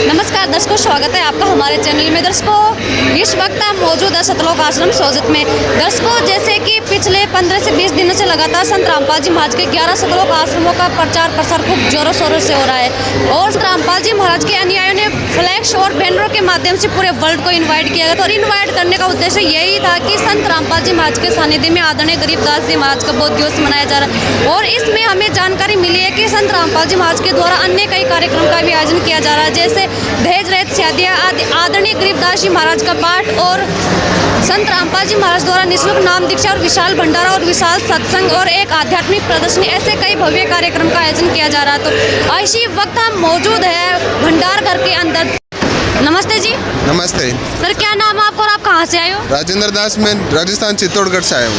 नमस्कार दर्शकों, स्वागत है आपका हमारे चैनल में। दर्शकों, इस वक्त हम मौजूद है सतलोक आश्रम सोजत में। दर्शकों, जैसे कि पिछले 15 से 20 दिनों से लगातार संत रामपाल जी महाराज के 11 सतलोक आश्रमों का प्रचार प्रसार खूब जोरों शोरों से हो रहा है और संत रामपाल जी महाराज के अनुयायियों ने फ्लैक्स और बैनरों के माध्यम से पूरे वर्ल्ड को इन्वाइट किया गया था। और इन्वाइट करने का उद्देश्य यही था कि संत रामपाल जी महाराज के सानिध्य में आदरणीय गरीबदास जी महाराज का बहुत दिवस मनाया जा रहा है। और इसमें हमें जानकारी मिली है कि संत रामपाल जी महाराज के द्वारा अन्य कई कार्यक्रम का भी आयोजन किया जा रहा है, जैसे दहेज रहित शादियाँ, आदरणीय गरीबदास जी महाराज का पाठ और संत रामपाल जी महाराज द्वारा निःशुल्क नाम दीक्षा और विशाल भंडारा और विशाल सत्संग और एक आध्यात्मिक प्रदर्शनी, ऐसे कई भव्य कार्यक्रम का आयोजन किया जा रहा है। तो इसी वक्त हम मौजूद है भंडार घर के अंदर। नमस्ते जी। नमस्ते सर, क्या नाम है आपका और आप कहाँ से आए हो? राजेंद्र दास, मैं राजस्थान चित्तौड़गढ़ से आया हूँ।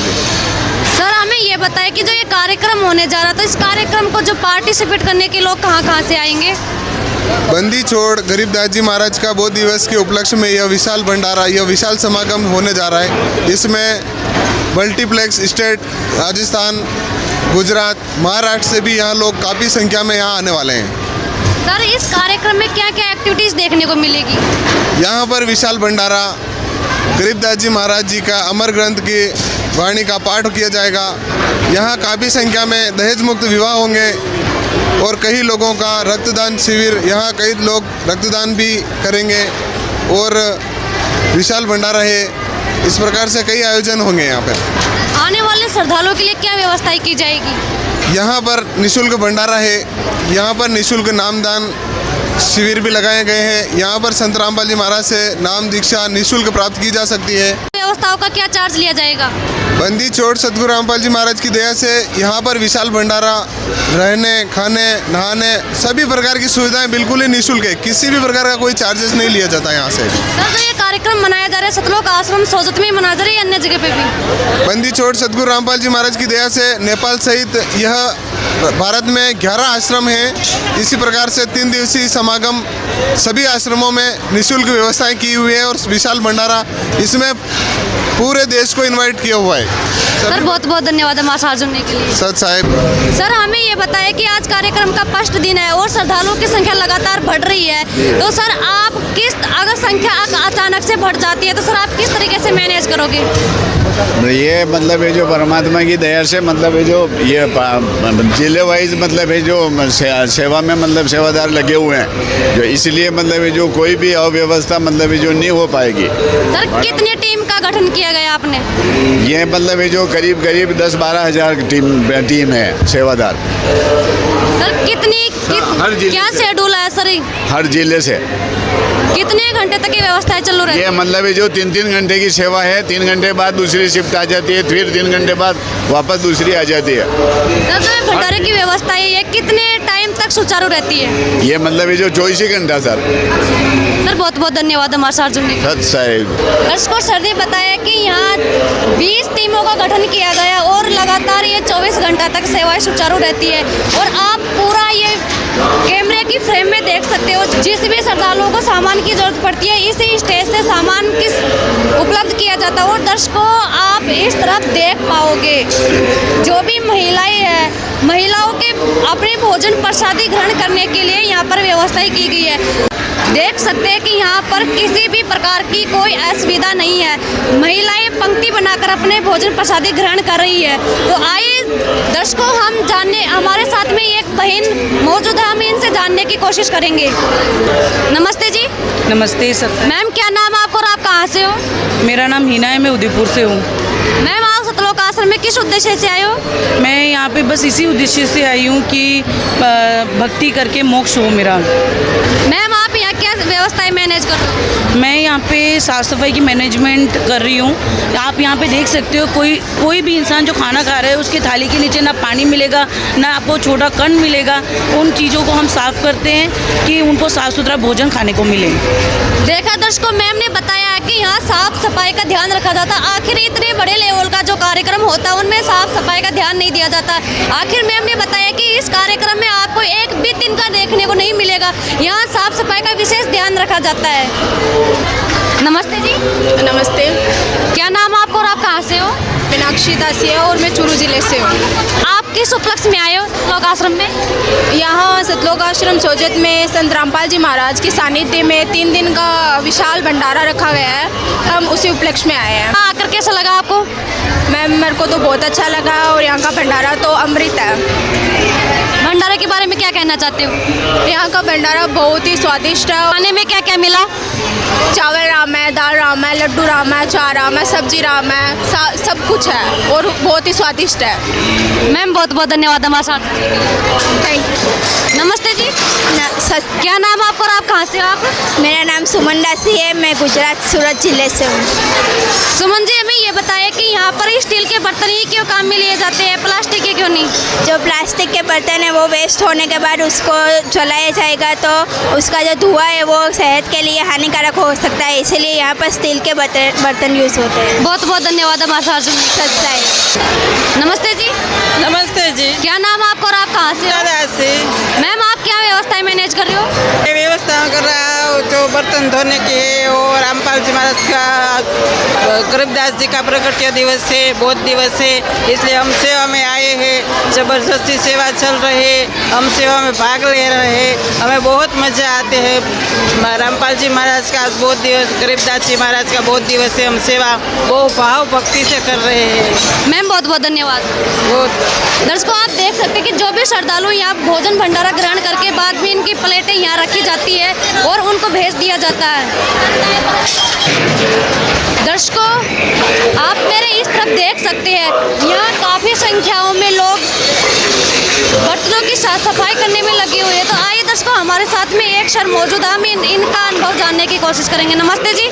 सर, हमें ये बताएं कि जो ये कार्यक्रम होने जा रहा था, इस कार्यक्रम को जो पार्टिसिपेट करने के लोग कहाँ से आएंगे? बंदी छोड़ गरीबदास जी महाराज का बहुत दिवस के उपलक्ष्य में यह विशाल भंडारा, यह विशाल समागम होने जा रहा है। इसमें मल्टीप्लेक्स स्टेट, राजस्थान, गुजरात, महाराष्ट्र से भी यहाँ लोग काफ़ी संख्या में यहाँ आने वाले हैं। सर, इस कार्यक्रम में क्या क्या एक्टिविटीज़ देखने को मिलेगी? यहाँ पर विशाल भंडारा, गरीबदास जी महाराज जी का अमर ग्रंथ की वाणी का पाठ किया जाएगा। यहाँ काफ़ी संख्या में दहेज मुक्त विवाह होंगे और कई लोगों का रक्तदान शिविर, यहाँ कई लोग रक्तदान भी करेंगे और विशाल भंडारा है। इस प्रकार से कई आयोजन होंगे। यहाँ पर आने वाले श्रद्धालुओं के लिए क्या व्यवस्थाएं की जाएगी? यहाँ पर निःशुल्क भंडारा है, यहाँ पर निःशुल्क नामदान शिविर भी लगाए गए हैं। यहाँ पर संत रामपाल जी महाराज से नाम दीक्षा निःशुल्क प्राप्त की जा सकती है। व्यवस्थाओं का क्या चार्ज लिया जाएगा? बंदी छोड़ सतगुरु रामपाल जी महाराज की दया से यहाँ पर विशाल भंडारा, रहने, खाने, नहाने, सभी प्रकार की सुविधाएं बिल्कुल ही निःशुल्क है। किसी भी प्रकार का कोई चार्जेस नहीं लिया जाता यहाँ से। सर, जो ये कार्यक्रम मनाया जा रहा है सतलोक आश्रम सोजत में मनाया जा रहा है या अन्य जगह पे भी? बंदी छोड़ सतगुरु रामपाल जी महाराज की दया से नेपाल सहित यह भारत में 11 आश्रम हैं। इसी प्रकार से 3 दिवसीय समागम सभी आश्रमों में निःशुल्क व्यवस्थाएं की हुई है और विशाल भंडारा इसमें पूरे देश को इनवाइट किया हुआ है। सर, बहुत बहुत धन्यवाद हमारे साथ जुड़ने के लिए। सत साहेब। सर, हमें ये बताएं कि आज कार्यक्रम का फर्स्ट दिन है और श्रद्धालुओं की संख्या लगातार बढ़ रही है, तो सर आप अगर संख्या अचानक से बढ़ जाती है तो सर आप किस तरीके से मैनेज करोगे? ये मतलब ये जो परमात्मा की दया से मतलब ये जो ये जिले वाइज मतलब ये जो सेवा में मतलब सेवादार लगे हुए हैं, जो इसलिए मतलब ये जो कोई भी अव्यवस्था मतलब ये जो नहीं हो पाएगी। सर, कितनी टीम का गठन किया गया आपने? ये मतलब ये जो करीब 10-12 हज़ार टीम है सेवादार। सर, हर जिले क्या शेड्यूल है सर? हर जिले से कितने घंटे तक ये व्यवस्थाएं चालू रहती है? ये मतलब ये जो 3-3 घंटे की सेवा है, 3 घंटे बाद दूसरी शिफ्ट आ जाती है, फिर 3 घंटे बाद वापस दूसरी आ जाती है। सर, जो भंडारे की व्यवस्था है ये कितने टाइम तक सुचारू रहती है? ये मतलब ये जो 24 घंटा सर। सर, बहुत बहुत धन्यवाद हमारे साथ जुड़ने के लिए। सत साहेब। दर्शकों, सर ने बताया कि यहाँ 20 टीमों का गठन किया गया और लगातार ये 24 घंटा तक सेवाएं सुचारू रहती है। और आप पूरा ये कैमरे की फ्रेम में देख सकते हो, जिस भी श्रद्धालुओं को सामान की जरूरत पड़ती है इसी स्टेज से सामान उपलब्ध किया जाता है। और दर्शकों, आप इस तरफ देख पाओगे जो भी महिलाएं हैं, महिलाओं के अपने भोजन प्रसादी ग्रहण करने के लिए यहाँ पर व्यवस्थाएं की गई है। देख सकते हैं कि यहाँ पर किसी भी प्रकार की कोई असुविधा नहीं है। महिलाएं पंक्ति बनाकर अपने भोजन प्रसादी ग्रहण कर रही है। तो आइए दर्शकों, हम जानने, हमारे साथ में एक बहन मौजूद है, हम इनसे जानने की कोशिश करेंगे। नमस्ते जी। नमस्ते सर। मैम, क्या नाम है आपका और आप कहाँ से हो? मेरा नाम हिना है, मैं उदयपुर से हूँ। मैम, आप सतलोक आश्रम में किस उद्देश्य से आए हो? मैं यहाँ पे बस इसी उद्देश्य से आई हूँ कि भक्ति करके मोक्ष हो मेरा। मैम, आप यहाँ क्या व्यवस्थाएं मैनेज कर रहे हो? मैं यहाँ पे साफ़ सफाई की मैनेजमेंट कर रही हूँ। आप यहाँ पे देख सकते हो, कोई भी इंसान जो खाना खा रहा है उसके थाली के नीचे ना पानी मिलेगा, ना आपको छोटा कण मिलेगा। उन चीज़ों को हम साफ़ करते हैं कि उनको साफ़ सुथरा भोजन खाने को मिले। देखा दर्शकों, मैम ने बताया कि यहाँ साफ सफाई का ध्यान रखा जाता है। आखिर इतने बड़े लेवल का जो कार्यक्रम होता है उनमें साफ सफाई का ध्यान नहीं दिया जाता। आखिर मैम ने बताया कि इस कार्यक्रम में आपको एक भी तिनका देखने को नहीं मिलेगा। यहाँ साफ सफाई का विशेष ध्यान रखा जाता है। नमस्ते जी। नमस्ते। क्या नाम आपका और आप कहाँ से हो? मीनाक्षी दासी है और मैं चूरू जिले से हूँ। आप किस उपलक्ष्य में आए हो सतलोक आश्रम में? यहाँ सतलोक आश्रम सोजत में संत रामपाल जी महाराज के सानिध्य में 3 दिन का विशाल भंडारा रखा गया है। हम उसी उपलक्ष्य में आए हैं। आकर कैसा लगा आपको? मैम मेरे को तो बहुत अच्छा लगा और यहाँ का भंडारा तो अमृत है। भंडारे के बारे में क्या कहना चाहते हो? यहाँ का भंडारा बहुत ही स्वादिष्ट है। खाने में क्या क्या मिला? चावल राम है, दाल राम है, लड्डू राम है, चार राम है, सब्जी राम है, सब कुछ है और बहुत ही स्वादिष्ट है। मैम बहुत बहुत धन्यवाद हमारे साथ। Thank you. नमस्ते जी, क्या नाम है आपका और आप कहाँ से हो आप? मेरा नाम सुमन दासी है। मैं गुजरात सूरत जिले से हूँ। सुमन जी, हमें ये बताइए कि यहाँ पर स्टील के बर्तन ही क्यों काम में लिए जाते हैं, प्लास्टिक के क्यों नहीं? जो प्लास्टिक के बर्तन है वो वेस्ट होने के बाद उसको जलाया जाएगा तो उसका जो धुआं है वो सेहत के लिए हानिकारक हो सकता है, इसीलिए यहाँ पर स्टील के बर्तन यूज़ होते हैं। बहुत बहुत धन्यवाद हमारे साथ जुड़ने के लिए। सच्चा है। नमस्ते जी, नमस्ते जी। क्या नाम है आपका और आप कहाँ से हो? दादा से मैम आप क्या व्यवस्थाएं मैनेज कर रहे हो? ये व्यवस्था कर रहा है जो बर्तन धोने की है और रामपाल जी महाराज का गरीबदास जी का प्रकट दिवस है, बहुत दिवस है, इसलिए हम सेवा में आए हैं। जबरदस्ती सेवा चल रही है, हम सेवा में भाग ले रहे हैं। हमें बहुत मज़ा आते हैं। रामपाल जी महाराज का बहुत दिवस, गरीबदास जी महाराज का बहुत दिवस है। हम सेवा बहुत भाव भक्ति से कर रहे हैं। मैम बहुत बहुत धन्यवाद। बहुत दर्शकों आप देख सकते हैं कि जो भी श्रद्धालु यहाँ भोजन भंडारा ग्रहण करके बाद में इनकी प्लेटें यहाँ रखी जाती है और उनको भेज दिया जाता है। दर्शकों आप मेरे इस तरफ देख सकते हैं, यहाँ काफ़ी संख्याओं में लोग बर्तनों की साफ सफाई करने में लगे हुए हैं। तो आइए दर्शकों हमारे साथ में एक सर मौजूद है, हम इनका अनुभव जानने की कोशिश करेंगे। नमस्ते जी।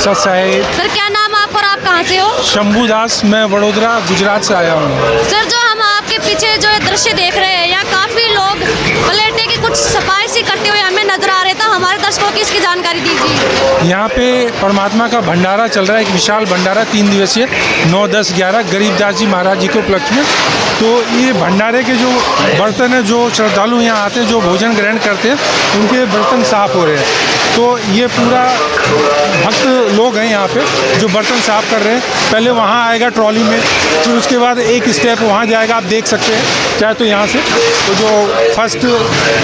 सर साहेब। सर क्या नाम है आपका और आप कहाँ से हो? शंभू दास, मैं वडोदरा गुजरात से आया हूँ। सर जो हम आपके पीछे जो दृश्य देख रहे हैं, यहाँ काफ़ी लोग प्लेटें की कुछ सफाई सी करते हुए हमें नजर आ रहे थे। हमारे दर्शकों की इसकी जानकारी दीजिए। यहाँ पे परमात्मा का भंडारा चल रहा है, एक विशाल भंडारा 3 दिवसीय 9, 10, 11 गरीबदास जी महाराज जी के उपलक्ष्य में। तो ये भंडारे के जो बर्तन है, जो श्रद्धालु यहाँ आते हैं, जो भोजन ग्रहण करते हैं, उनके बर्तन साफ हो रहे हैं। तो ये पूरा भक्त लोग हैं यहाँ पे जो बर्तन साफ कर रहे हैं। पहले वहाँ आएगा ट्रॉली में, फिर उसके बाद एक स्टेप वहाँ जाएगा, आप देख सकते हैं। चाहे तो यहाँ से तो जो फर्स्ट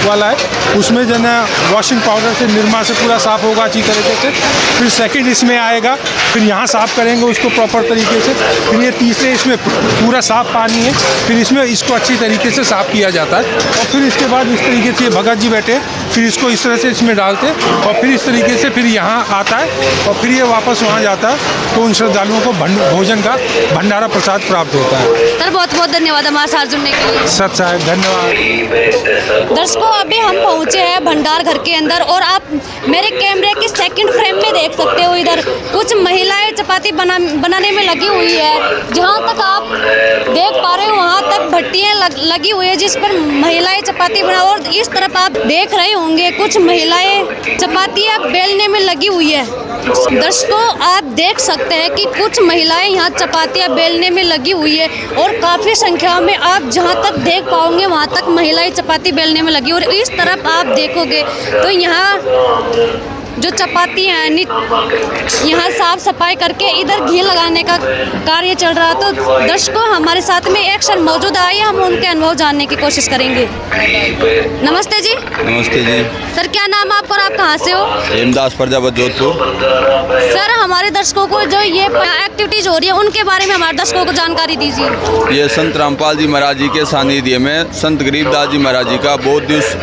वाला है उसमें जो है वॉशिंग पाउडर से, निरमा से पूरा साफ़ होगा अच्छी तरीके से। फिर सेकंड इसमें आएगा, फिर यहाँ साफ़ करेंगे उसको प्रॉपर तरीके से। फिर ये तीसरे इसमें पूरा साफ़ पानी है, फिर इसमें इसको अच्छी तरीके से साफ़ किया जाता है। और फिर इसके बाद इस तरीके से भगत जी बैठे, फिर इसको इस तरह से इसमें डालते हैं और फिर इस तरीके से फिर यहाँ आता है और फिर ये वापस वहाँ जाता है। तो उन श्रद्धालुओं को भोजन का भंडारा प्रसाद प्राप्त होता है। सर बहुत बहुत धन्यवाद हमारे साथ जुड़ने के लिए। सच साहब धन्यवाद। दर्शकों अभी हम पहुँचे हैं भंडार घर के अंदर और आप मेरे कैमरे के सेकंड फ्रेम में देख सकते हो, इधर कुछ महिलाएं चपाती बनाने में लगी हुई है। जहाँ तक आप देख पा रहे हो वहाँ तक भट्टियाँ लगी हुई है जिस पर महिलाएं चपाती बना, और इस तरफ आप देख रहे होंगे कुछ महिलाएं चपातियाँ बेलने में लगी हुई है। दर्शकों आप देख सकते हैं कि कुछ महिलाएं यहाँ चपातियाँ बेलने में लगी हुई है और काफ़ी संख्या में आप जहाँ तक देख पाओगे वहाँ तक महिलाएं चपाती बेलने में लगी। और इस तरफ आप देखोगे तो यहाँ जो चपाती हैं यहाँ साफ सफाई करके इधर घी लगाने का कार्य चल रहा है। तो दर्शकों हमारे साथ में एक सर मौजूद आए, हम उनके अनुभव जानने की कोशिश करेंगे। नमस्ते जी। नमस्ते जी। सर क्या नाम है आपका और आप कहाँ से हो? हेमदास प्रजापत जोधपुर। सर हमारे दर्शकों को जो ये एक्टिविटीज हो रही है उनके बारे में हमारे दर्शकों को जानकारी दीजिए। ये संत रामपाल जी महाराज जी के सानिध्य में संत गरीबदास जी महाराज जी का बहुत दिवस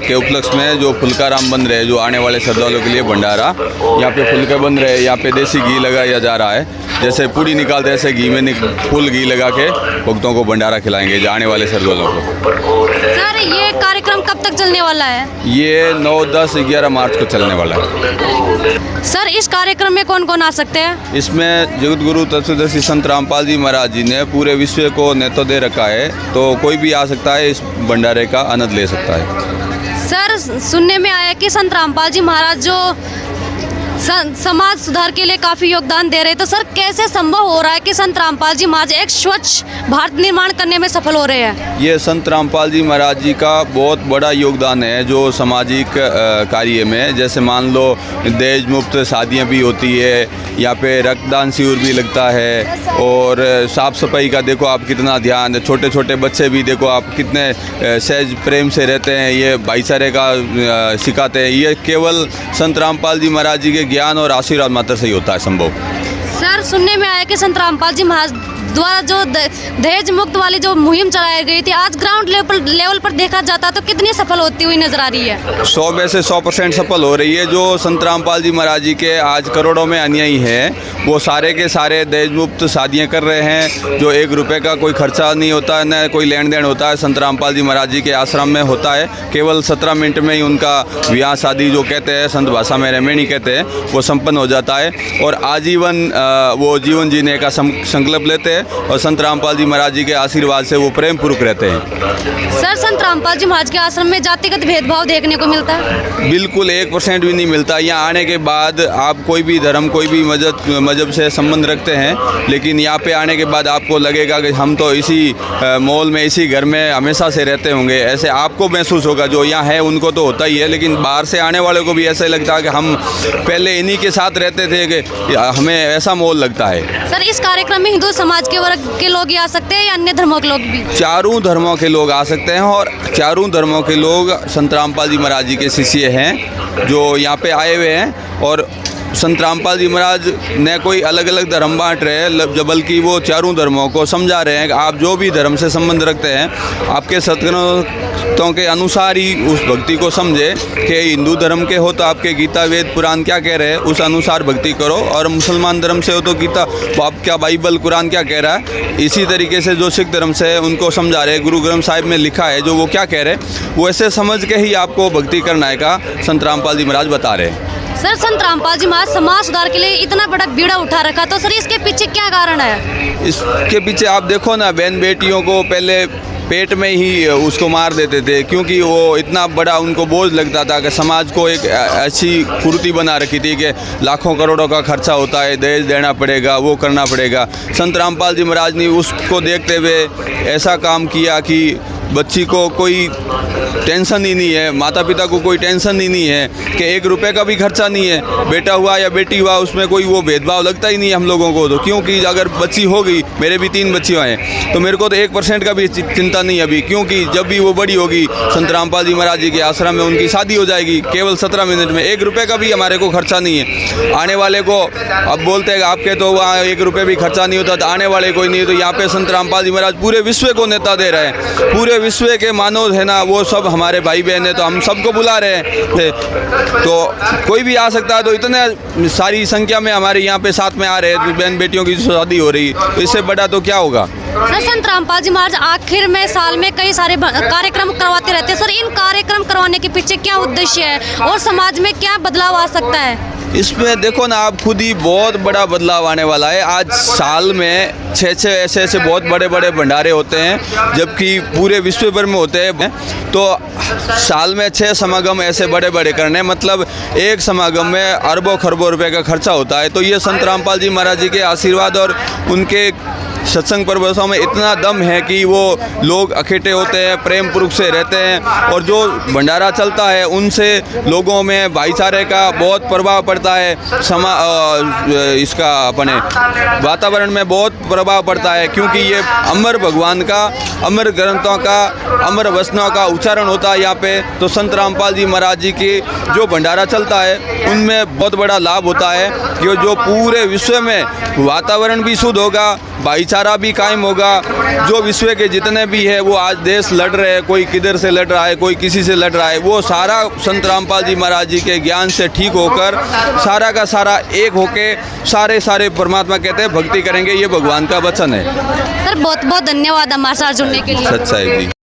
के उपलक्ष्य में जो फुल्का राम बन रहे, जो आने वाले श्रद्धालुओं के लिए भंडारा, यहाँ पे फुल्के बन रहे हैं। यहाँ पे देसी घी लगाया जा रहा है, जैसे पूड़ी निकालते हैं ऐसे घी में फुल घी लगा के भक्तों को भंडारा खिलाएंगे जाने वाले श्रद्धालुओं को। सर ये कार्यक्रम कब तक चलने वाला है? ये 9, 10, 11 मार्च को चलने वाला है। सर इस कार्यक्रम में कौन कौन आ सकते हैं? इसमें जगत गुरु तत्वदर्शी संत रामपाल जी महाराज जी ने पूरे विश्व को नेतृत्व दे रखा है, तो कोई भी आ सकता है, इस भंडारे का आनंद ले सकता है। सर सुनने में आया कि संत रामपाल जी महाराज जो समाज सुधार के लिए काफ़ी योगदान दे रहे हैं, तो सर कैसे संभव हो रहा है कि संत रामपाल जी महाराज एक स्वच्छ भारत निर्माण करने में सफल हो रहे हैं? ये संत रामपाल जी महाराज जी का बहुत बड़ा योगदान है जो सामाजिक कार्य में, जैसे मान लो दहेज मुक्त शादियाँ भी होती है, यहाँ पे रक्तदान शिविर भी लगता है, और साफ़ सफाई का देखो आप कितना ध्यान, छोटे छोटे बच्चे भी देखो आप कितने सहज प्रेम से रहते हैं, ये भाईचारे का सिखाते हैं। ये केवल संत रामपाल जी महाराज जी के ज्ञान और आशीर्वाद मात्र से ही होता है संभव। सर सुनने में आया कि संत रामपाल जी महाराज द्वारा जो दहेज मुक्त वाली जो मुहिम चलाई गई थी, आज ग्राउंड लेवल पर देखा जाता तो कितनी सफल होती हुई नजर आ रही है? 100 में से 100% सफल हो रही है। जो संत रामपाल जी महाराज जी के आज करोड़ों में अनुयायी हैं, वो सारे के सारे दहेज मुक्त शादियाँ कर रहे हैं, जो 1 रुपये का कोई खर्चा नहीं होता है, न कोई लेन देन होता है। संत रामपाल जी महाराज जी के आश्रम में होता है, केवल 17 मिनट में ही उनका ब्याह शादी जो कहते हैं संत भाषा में रेमेनी कहते हैं, वो संपन्न हो जाता है, और आजीवन वो जीवन जीने का संकल्प लेते हैं, और संत रामपाल जी महाराज जी के आशीर्वाद से वो प्रेम पूर्वक रहते हैं। सर संत रामपाल जी महाराज के आश्रम में जातिगत भेदभाव देखने को मिलता है? बिल्कुल 1% भी नहीं मिलता। यहाँ आने के बाद आप कोई भी धर्म कोई भी मजहब से संबंध रखते हैं, लेकिन यहाँ पे आने के बाद आपको लगेगा कि हम तो इसी मॉल में इसी घर में हमेशा से रहते होंगे, ऐसे आपको महसूस होगा। जो यहाँ है उनको तो होता ही है, लेकिन बाहर से आने वाले को भी ऐसा लगता है कि हम पहले इन्हीं के साथ रहते थे, कि हमें ऐसा माहौल लगता है। सर इस कार्यक्रम में हिंदू समाज के वर्ग के लोग ही आ सकते हैं या अन्य धर्मों के लोग भी? चारों धर्मों के लोग आ सकते हैं, और चारों धर्मों के लोग संत रामपाल जी महाराज जी के शिष्य हैं जो यहाँ पे आए हुए हैं। और संत रामपाल जी महाराज ने कोई अलग अलग धर्म बांट रहे हैं, बल्कि वो चारों धर्मों को समझा रहे हैं कि आप जो भी धर्म से संबंध रखते हैं, आपके सत्ग्रंथों के अनुसार ही उस भक्ति को समझे कि हिंदू धर्म के हो तो आपके गीता वेद पुराण क्या कह रहे हैं उस अनुसार भक्ति करो, और मुसलमान धर्म से हो तो गीता आपका बाइबल कुरान क्या कह रहा है। इसी तरीके से जो सिख धर्म से है उनको समझा रहे, गुरु ग्रंथ साहिब में लिखा है जो वो क्या कह रहे हैं, वो ऐसे समझ के ही आपको भक्ति करना है का संत रामपाल जी महाराज बता रहे हैं। सर संत रामपाल जी महाराज समाज सुधार के लिए इतना बड़ा बीड़ा उठा रखा, तो सर इसके पीछे क्या कारण है? इसके पीछे आप देखो ना, बहन बेटियों को पहले पेट में ही उसको मार देते थे, क्योंकि वो इतना बड़ा उनको बोझ लगता था कि समाज को एक ऐसी कुरीति बना रखी थी कि लाखों करोड़ों का खर्चा होता है, दहेज देना पड़ेगा, वो करना पड़ेगा। संत रामपाल जी महाराज ने उसको देखते हुए ऐसा काम किया कि बच्ची को कोई टेंशन ही नहीं है, माता पिता को कोई टेंशन ही नहीं है कि 1 रुपये का भी खर्चा नहीं है, बेटा हुआ या बेटी हुआ उसमें कोई वो भेदभाव लगता ही नहीं है हम लोगों को। तो क्योंकि अगर बच्ची होगी, मेरे भी 3 बच्चियाँ हैं, तो मेरे को तो 1% का भी चिंता नहीं अभी, क्योंकि जब भी वो बड़ी होगी संत रामपाल जी महाराज जी के आश्रम में उनकी शादी हो जाएगी, केवल 17 मिनट में। 1 रुपये का भी हमारे को खर्चा नहीं है। आने वाले को अब बोलते हैं आपके तो वहाँ 1 रुपये भी खर्चा नहीं होता, तो आने वाले कोई नहीं, तो यहाँ पे संत रामपाल जी महाराज पूरे विश्व को नेता दे रहे हैं, पूरे विश्व के मानव है ना, वो सब हमारे भाई बहन है, तो हम सबको बुला रहे हैं, तो कोई भी आ सकता है। तो इतने सारी संख्या में हमारे यहाँ पे साथ में आ रहे हैं, बहन बेटियों की शादी हो रही, तो इससे बड़ा तो क्या होगा। सर संत रामपाल जी महाराज आखिर में साल में कई सारे कार्यक्रम करवाते रहते हैं, सर इन कार्यक्रम करवाने के पीछे क्या उद्देश्य है और समाज में क्या बदलाव आ सकता है? इसमें देखो ना आप खुद ही, बहुत बड़ा बदलाव आने वाला है। आज साल में 6 ऐसे बहुत बड़े बड़े भंडारे होते हैं, जबकि पूरे विश्व भर में होते हैं। तो साल में 6 समागम ऐसे बड़े बड़े करने, मतलब एक समागम में अरबों खरबों रुपए का खर्चा होता है। तो ये संत रामपाल जी महाराज जी के आशीर्वाद और उनके सत्संग परवसों में इतना दम है कि वो लोग इकट्ठे होते हैं, प्रेम पूर्वक से रहते हैं, और जो भंडारा चलता है उनसे लोगों में भाईचारे का बहुत प्रभाव पड़ता है, इसका अपने वातावरण में बहुत प्रभाव पड़ता है, क्योंकि ये अमर भगवान का, अमर ग्रंथों का, अमर वचनों का उच्चारण होता है यहाँ पे। तो संत रामपाल जी महाराज जी की जो भंडारा चलता है उनमें बहुत बड़ा लाभ होता है कि जो पूरे विश्व में वातावरण भी शुद्ध होगा, भाईचारा भी कायम होगा। जो विश्व के जितने भी है वो आज देश लड़ रहे हैं, कोई किधर से लड़ रहा है, कोई किसी से लड़ रहा है, वो सारा संत रामपाल जी महाराज जी के ज्ञान से ठीक होकर सारा का सारा एक होके सारे परमात्मा कहते हैं भक्ति करेंगे। ये भगवान का वचन है। सर बहुत बहुत धन्यवाद हमारे साथ जुड़ने के लिए। सच्चाई जी।